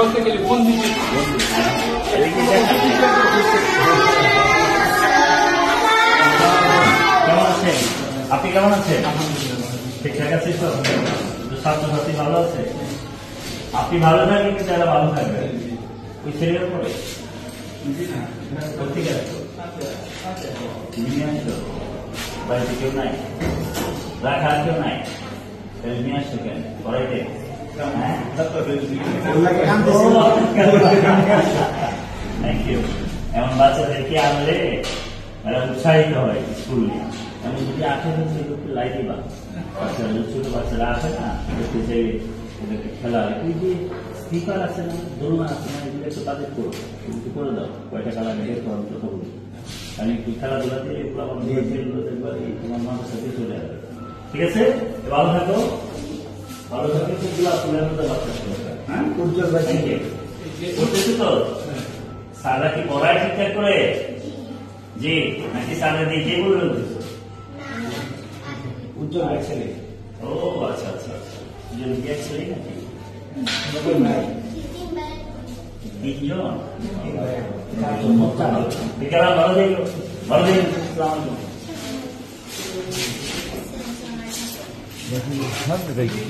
বলতে গেলে বন্দি কেমন আছেন আপনি? কেমন আছেন? ঠিকঠাক আছে তো? ছাত্রছাত্রী ভালো আছে? আপনি ভালো থাকলে কিন্তু তারা ভালো থাকবে। ওই ছেলের পরে ঠিক আছে, তুমি নিয়ে আসলো বাড়িতে কেউ নাই, রাখার কেউ নাই, তাহলে নিয়ে আসছো কেন? পড়াইতে থ্যাংক ইউ। এমন বাচ্চাদেরকে আনলে এরা উৎসাহিত হয় স্কুল নিয়ে। এমন যদি আসে লাই দিবা, বাচ্চারা ছোট বাচ্চারা আসে না, দেখতে চাই ওদেরকে খেলা। তুই যে স্পিকার আছে না, দোলনা আছে না, এগুলো একটু তাদের করো, একটু করে দাও। কয়টা খেলা বের করো তত বলি, আমি একটু খেলাধুলা দিয়ে এগুলো আমার তোমার মাথার সাথে চলে আসবে। ঠিক আছে, ভালো থাকো, ভালো থাকলে খুবগুলো ফুলের মধ্যে বাচ্চা চলে। হ্যাঁ, উজ্জ্বল ভাই করতেছি তো। সারা কি পড়ায় ঠিকঠাক করে? জি, নাকি সারা দিয়ে কে বলে দিচ্ছ? উজ্জ্বল ভাই ছেলে। ও আচ্ছা আচ্ছা আচ্ছা, উজ্জ্বল ভাই ছেলে নাকি? তিনজন? ভালো দেখো, ভালো দেখো।